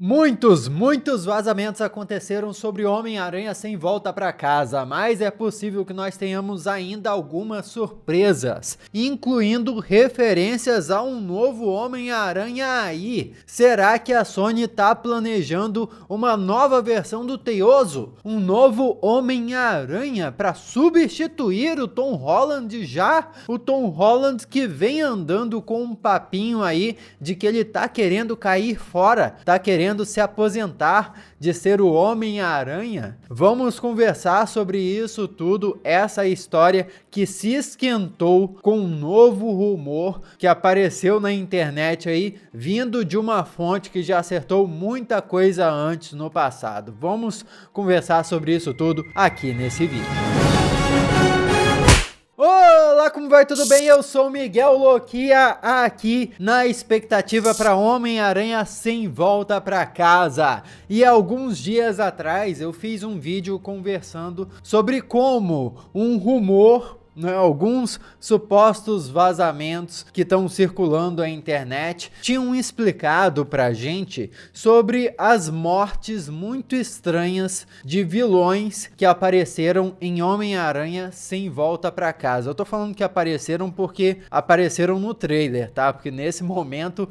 Muitos vazamentos aconteceram sobre Homem-Aranha sem volta para casa, mas é possível que nós tenhamos ainda algumas surpresas, incluindo referências a um novo Homem-Aranha aí. Será que a Sony tá planejando uma nova versão do Teioso? Um novo Homem-Aranha para substituir o Tom Holland já? O Tom Holland que vem andando com um papinho aí de que ele tá querendo cair fora, tá querendo se aposentar de ser o Homem-Aranha? Vamos conversar sobre isso tudo, essa história que se esquentou com um novo rumor que apareceu na internet aí, vindo de uma fonte que já acertou muita coisa antes no passado. Vamos conversar sobre isso tudo aqui nesse vídeo. Olá, como vai? Tudo bem? Eu sou o Miguel Loquia, aqui na expectativa para Homem-Aranha sem volta para casa. E alguns dias atrás eu fiz um vídeo conversando sobre como um rumor, alguns supostos vazamentos que estão circulando na internet tinham explicado pra gente sobre as mortes muito estranhas de vilões que apareceram em Homem-Aranha sem volta pra casa. Eu tô falando que apareceram porque apareceram no trailer, tá? Porque nesse momento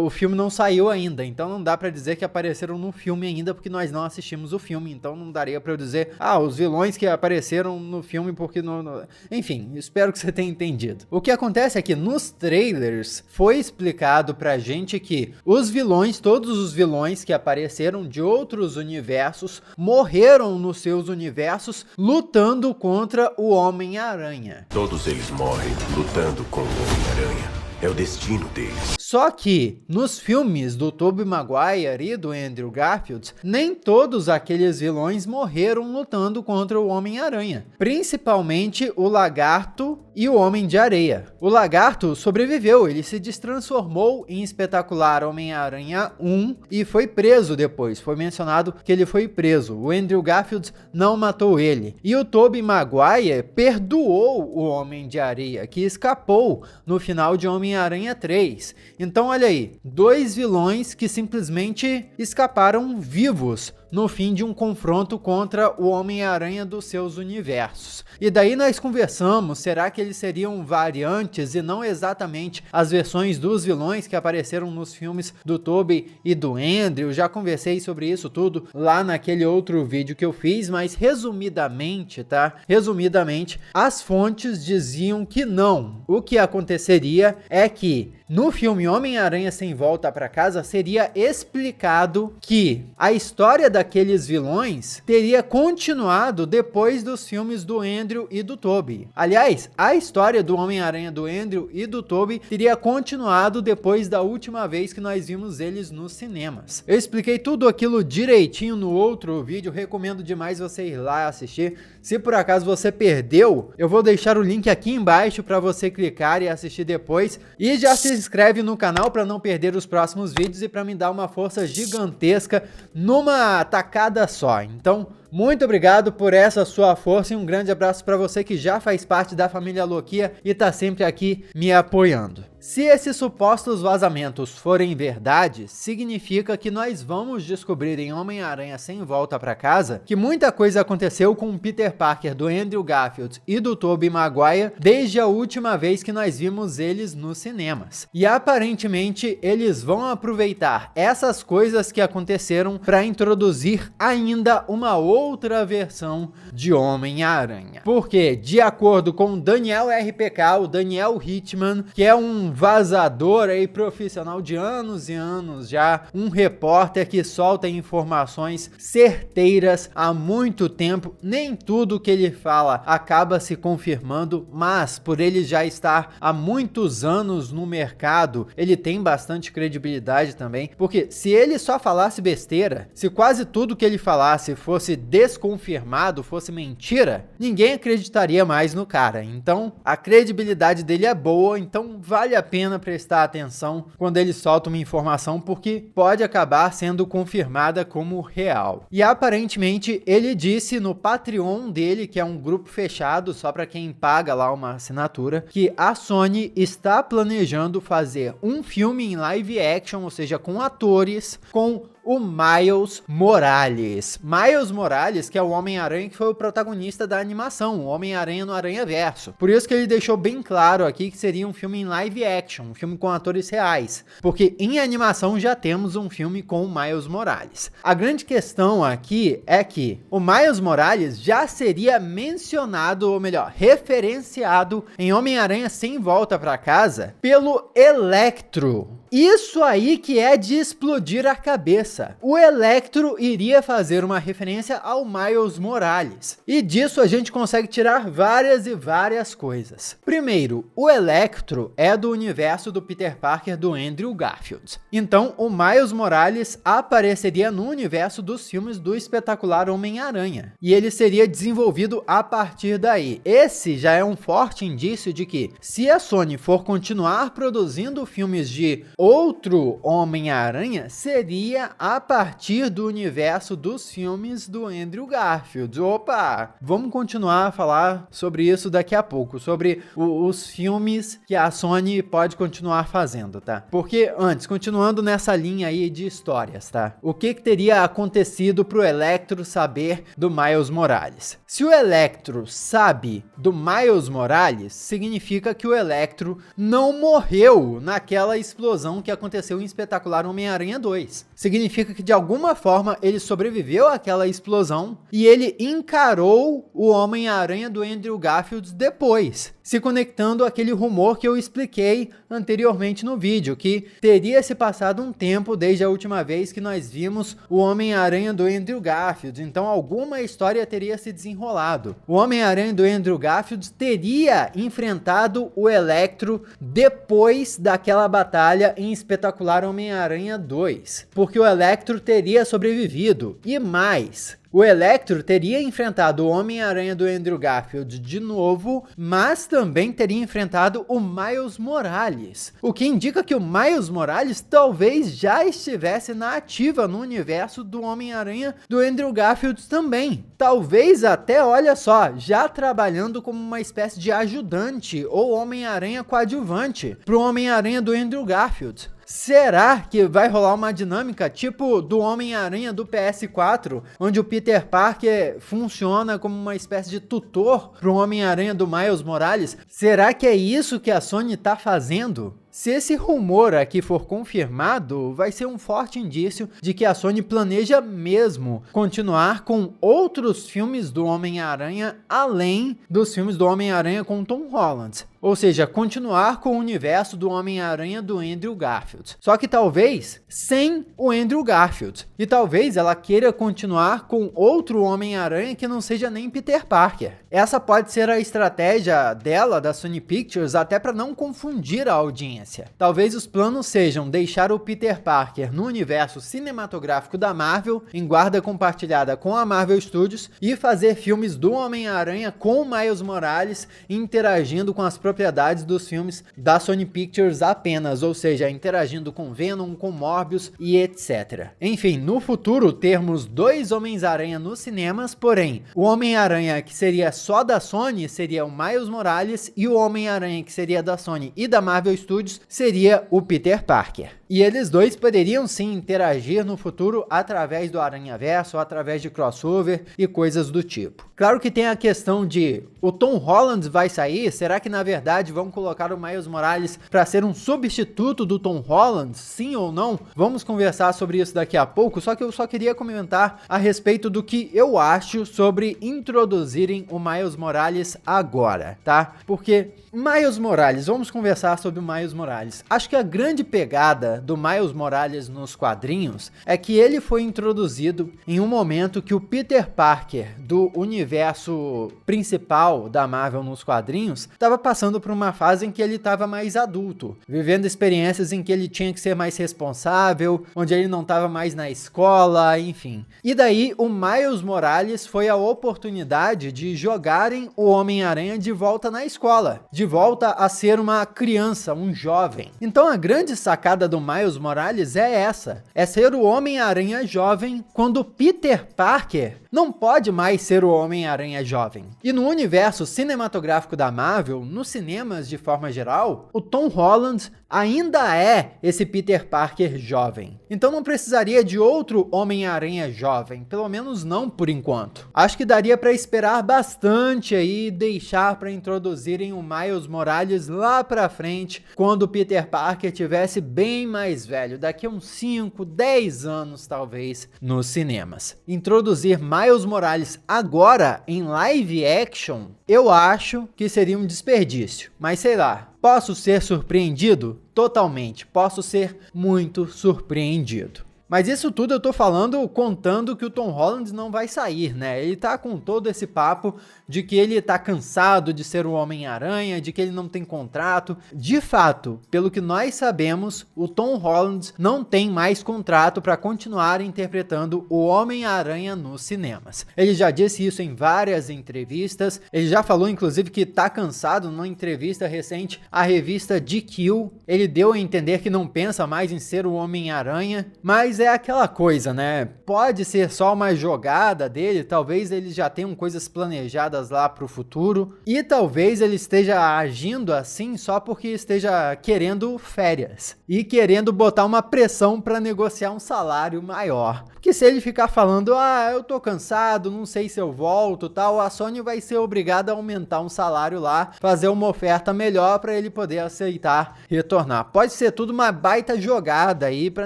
o filme não saiu ainda, então não dá pra dizer que apareceram no filme ainda, porque nós não assistimos o filme, então não daria pra eu dizer, os vilões que apareceram no filme porque não... Enfim, espero que você tenha entendido. O que acontece é que nos trailers foi explicado pra gente que os vilões, todos os vilões que apareceram de outros universos, morreram nos seus universos lutando contra o Homem-Aranha. Todos eles morrem lutando com o Homem-Aranha. É o destino deles. Só que nos filmes do Tobey Maguire e do Andrew Garfield, nem todos aqueles vilões morreram lutando contra o Homem-Aranha. Principalmente o Lagarto e o Homem de Areia. O Lagarto sobreviveu, ele se destransformou em Espetacular Homem-Aranha 1 e foi preso depois. Foi mencionado que ele foi preso. O Andrew Garfield não matou ele. E o Tobey Maguire perdoou o Homem de Areia, que escapou no final de Homem-Aranha 3. Então olha aí, dois vilões que simplesmente escaparam vivos no fim de um confronto contra o Homem-Aranha dos seus universos. E daí nós conversamos, será que eles seriam variantes e não exatamente as versões dos vilões que apareceram nos filmes do Tobey e do Andrew? Já conversei sobre isso tudo lá naquele outro vídeo que eu fiz, mas resumidamente, tá? Resumidamente, as fontes diziam que não. O que aconteceria é que no filme Homem-Aranha Sem Volta para Casa seria explicado que a história daqueles vilões teria continuado depois dos filmes do Andrew e do Tobey. Aliás, a história do Homem-Aranha do Andrew e do Tobey teria continuado depois da última vez que nós vimos eles nos cinemas. Eu expliquei tudo aquilo direitinho no outro vídeo, recomendo demais você ir lá assistir. Se por acaso você perdeu, eu vou deixar o link aqui embaixo para você clicar e assistir depois. E já se inscreve no canal para não perder os próximos vídeos e para me dar uma força gigantesca numa tacada só. Então, muito obrigado por essa sua força e um grande abraço para você que já faz parte da família Loquia e tá sempre aqui me apoiando. Se esses supostos vazamentos forem verdade, significa que nós vamos descobrir em Homem-Aranha Sem Volta para Casa que muita coisa aconteceu com o Peter Parker do Andrew Garfield e do Tobey Maguire desde a última vez que nós vimos eles nos cinemas. E aparentemente eles vão aproveitar essas coisas que aconteceram para introduzir ainda uma outra versão de Homem-Aranha. Porque, de acordo com Daniel RPK, o Daniel Hitman, que é um vazador aí profissional de anos e anos já, um repórter que solta informações certeiras há muito tempo, nem tudo que ele fala acaba se confirmando, mas por ele já estar há muitos anos no mercado, ele tem bastante credibilidade também, porque se ele só falasse besteira, se quase tudo que ele falasse fosse desconfirmado, fosse mentira, ninguém acreditaria mais no cara. Então a credibilidade dele é boa, então vale a pena prestar atenção quando ele solta uma informação, porque pode acabar sendo confirmada como real. E aparentemente ele disse no Patreon dele, que é um grupo fechado só para quem paga lá uma assinatura, que a Sony está planejando fazer um filme em live action, ou seja, com atores, com o Miles Morales. Miles Morales, que é o Homem-Aranha que foi o protagonista da animação, o Homem-Aranha no Aranhaverso. Por isso que ele deixou bem claro aqui que seria um filme em live action, um filme com atores reais, porque em animação já temos um filme com o Miles Morales. A grande questão aqui é que o Miles Morales já seria mencionado, ou melhor, referenciado em Homem-Aranha Sem Volta pra Casa pelo Electro. Isso aí que é de explodir a cabeça. O Electro iria fazer uma referência ao Miles Morales. E disso a gente consegue tirar várias e várias coisas. Primeiro, o Electro é do universo do Peter Parker do Andrew Garfield. Então, o Miles Morales apareceria no universo dos filmes do espetacular Homem-Aranha. E ele seria desenvolvido a partir daí. Esse já é um forte indício de que, se a Sony for continuar produzindo filmes de outro Homem-Aranha, seria a partir do universo dos filmes do Andrew Garfield. Opa! Vamos continuar a falar sobre isso daqui a pouco, sobre os filmes que a Sony pode continuar fazendo, tá? Porque antes, continuando nessa linha aí de histórias, tá? O que teria acontecido pro Electro saber do Miles Morales? Se o Electro sabe do Miles Morales, significa que o Electro não morreu naquela explosão que aconteceu em Espetacular Homem-Aranha 2. Significa que de alguma forma ele sobreviveu àquela explosão e ele encarou o Homem-Aranha do Andrew Garfield depois, se conectando àquele rumor que eu expliquei anteriormente no vídeo, que teria se passado um tempo desde a última vez que nós vimos o Homem-Aranha do Andrew Garfield, então alguma história teria se desenrolado. O Homem-Aranha do Andrew Garfield teria enfrentado o Electro depois daquela batalha em Espetacular Homem-Aranha 2, porque o Electro teria sobrevivido, e mais, o Electro teria enfrentado o Homem-Aranha do Andrew Garfield de novo, mas também teria enfrentado o Miles Morales, o que indica que o Miles Morales talvez já estivesse na ativa no universo do Homem-Aranha do Andrew Garfield também. Talvez até, olha só, já trabalhando como uma espécie de ajudante ou Homem-Aranha coadjuvante para o Homem-Aranha do Andrew Garfield. Será que vai rolar uma dinâmica tipo do Homem-Aranha do PS4, onde o Peter Parker funciona como uma espécie de tutor para o Homem-Aranha do Miles Morales? Será que é isso que a Sony está fazendo? Se esse rumor aqui for confirmado, vai ser um forte indício de que a Sony planeja mesmo continuar com outros filmes do Homem-Aranha além dos filmes do Homem-Aranha com Tom Holland. Ou seja, continuar com o universo do Homem-Aranha do Andrew Garfield. Só que talvez sem o Andrew Garfield. E talvez ela queira continuar com outro Homem-Aranha que não seja nem Peter Parker. Essa pode ser a estratégia dela, da Sony Pictures, até para não confundir a audiência. Talvez os planos sejam deixar o Peter Parker no universo cinematográfico da Marvel, em guarda compartilhada com a Marvel Studios, e fazer filmes do Homem-Aranha com o Miles Morales interagindo com as propriedades dos filmes da Sony Pictures apenas, ou seja, interagindo com Venom, com Morbius e etc. Enfim, no futuro termos dois Homens-Aranha nos cinemas, porém, o Homem-Aranha que seria só da Sony seria o Miles Morales e o Homem-Aranha que seria da Sony e da Marvel Studios seria o Peter Parker. E eles dois poderiam sim interagir no futuro através do Aranhaverso, através de crossover e coisas do tipo. Claro que tem a questão de o Tom Holland vai sair? Será que na verdade vão colocar o Miles Morales para ser um substituto do Tom Holland? Sim ou não? Vamos conversar sobre isso daqui a pouco, só que eu só queria comentar a respeito do que eu acho sobre introduzirem o Miles Morales agora, tá? Porque Miles Morales, vamos conversar sobre o Miles Morales. Acho que a grande pegada do Miles Morales nos quadrinhos é que ele foi introduzido em um momento que o Peter Parker do universo principal da Marvel nos quadrinhos estava passando por uma fase em que ele estava mais adulto, vivendo experiências em que ele tinha que ser mais responsável, onde ele não estava mais na escola, enfim. E daí o Miles Morales foi a oportunidade de jogarem o Homem-Aranha de volta na escola, de volta a ser uma criança, um jovem. Então a grande sacada do Miles Morales é essa, é ser o Homem-Aranha jovem quando Peter Parker não pode mais ser o Homem-Aranha jovem. E no universo cinematográfico da Marvel, nos cinemas de forma geral, o Tom Holland ainda é esse Peter Parker jovem. Então não precisaria de outro Homem-Aranha jovem, pelo menos não por enquanto. Acho que daria para esperar bastante aí, deixar para introduzirem o Miles Morales lá pra frente, quando o Peter Parker tivesse bem mais velho, daqui a uns 5, 10 anos talvez, nos cinemas. Introduzir Miles Morales agora em live action, eu acho que seria um desperdício, mas sei lá. Posso ser surpreendido? Totalmente. Posso ser muito surpreendido. Mas isso tudo eu tô falando contando que o Tom Holland não vai sair, né? Ele tá com todo esse papo de que ele tá cansado de ser o Homem-Aranha, de que ele não tem contrato. De fato, pelo que nós sabemos, o Tom Holland não tem mais contrato para continuar interpretando o Homem-Aranha nos cinemas. Ele já disse isso em várias entrevistas. Ele já falou, inclusive, que tá cansado. Numa entrevista recente à revista GQ, ele deu a entender que não pensa mais em ser o Homem-Aranha, mas é aquela coisa, né? Pode ser só uma jogada dele, talvez eles já tenham coisas planejadas lá pro futuro, e talvez ele esteja agindo assim só porque esteja querendo férias e querendo botar uma pressão para negociar um salário maior. Porque se ele ficar falando, eu tô cansado, não sei se eu volto, tal, a Sony vai ser obrigada a aumentar um salário lá, fazer uma oferta melhor para ele poder aceitar retornar. Pode ser tudo uma baita jogada aí para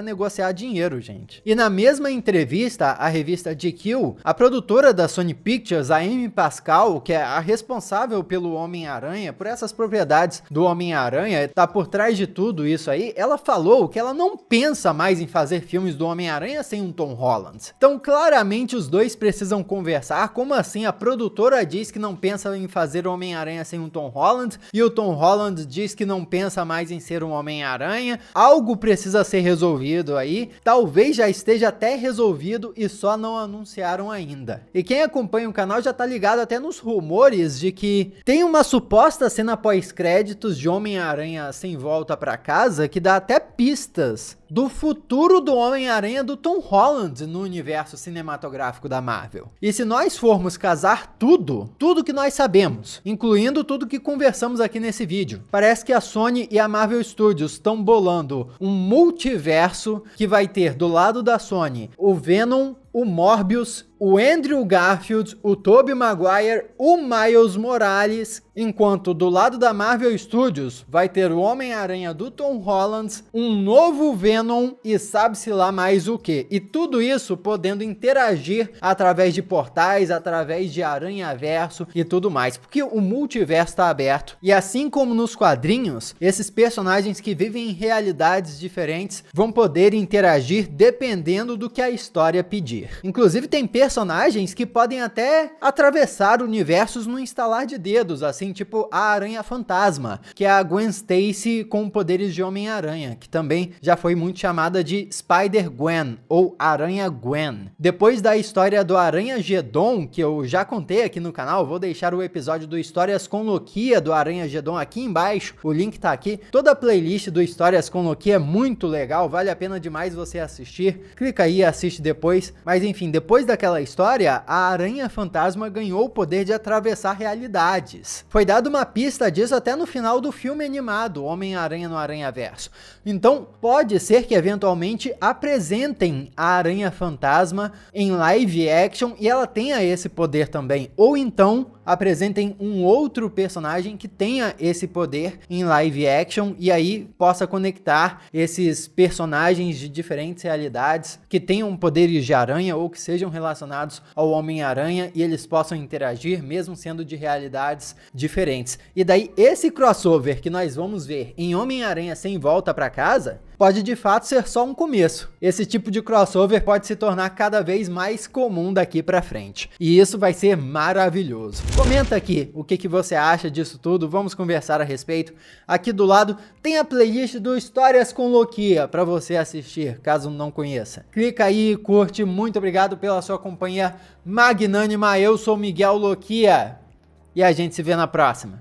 negociar dinheiro, gente. E na mesma entrevista à revista GQ, a produtora da Sony Pictures, a Amy Pascal, que é a responsável pelo Homem-Aranha, por essas propriedades do Homem-Aranha, tá por trás de tudo isso aí, ela falou que ela não pensa mais em fazer filmes do Homem-Aranha sem um Tom Holland. Então, claramente, os dois precisam conversar. Como assim? A produtora diz que não pensa em fazer o Homem-Aranha sem um Tom Holland, e o Tom Holland diz que não pensa mais em ser um Homem-Aranha. Algo precisa ser resolvido aí. Talvez já esteja até resolvido e só não anunciaram ainda. E quem acompanha o canal já tá ligado até nos rumores de que tem uma suposta cena pós-créditos de Homem-Aranha Sem Volta pra Casa que dá até pistas do futuro do Homem-Aranha do Tom Holland no universo cinematográfico da Marvel. E se nós formos casar tudo que nós sabemos, incluindo tudo que conversamos aqui nesse vídeo, parece que a Sony e a Marvel Studios estão bolando um multiverso que vai ter do lado da Sony o Venom, o Morbius, o Andrew Garfield, o Tobey Maguire, o Miles Morales, enquanto do lado da Marvel Studios vai ter o Homem-Aranha do Tom Holland, um novo Venom e sabe-se lá mais o que. E tudo isso podendo interagir através de portais, através de Aranhaverso e tudo mais, porque o multiverso está aberto. E assim como nos quadrinhos, esses personagens que vivem em realidades diferentes vão poder interagir dependendo do que a história pedir. Inclusive tem personagens que podem até atravessar universos no instalar de dedos, assim tipo a Aranha Fantasma, que é a Gwen Stacy com poderes de Homem-Aranha, que também já foi muito chamada de Spider-Gwen ou Aranha-Gwen. Depois da história do Aranha-Gedon, que eu já contei aqui no canal, vou deixar o episódio do Histórias com Lokia do Aranha-Gedon aqui embaixo, o link tá aqui. Toda a playlist do Histórias com Lokia é muito legal, vale a pena demais você assistir. Clica aí e assiste depois. Mas enfim, depois daquela história, a Aranha Fantasma ganhou o poder de atravessar realidades. Foi dada uma pista disso até no final do filme animado Homem-Aranha no Aranhaverso. Então, pode ser que eventualmente apresentem a Aranha Fantasma em live action e ela tenha esse poder também. Ou então, apresentem um outro personagem que tenha esse poder em live action e aí possa conectar esses personagens de diferentes realidades que tenham poderes de aranha ou que sejam relacionados ao Homem-Aranha e eles possam interagir mesmo sendo de realidades diferentes. E daí esse crossover que nós vamos ver em Homem-Aranha Sem Volta pra Casa pode de fato ser só um começo. Esse tipo de crossover pode se tornar cada vez mais comum daqui pra frente. E isso vai ser maravilhoso. Comenta aqui o que você acha disso tudo, vamos conversar a respeito. Aqui do lado tem a playlist do Histórias com Lokia para você assistir, caso não conheça. Clica aí, curte, muito obrigado pela sua companhia magnânima. Eu sou Miguel Lokia e a gente se vê na próxima.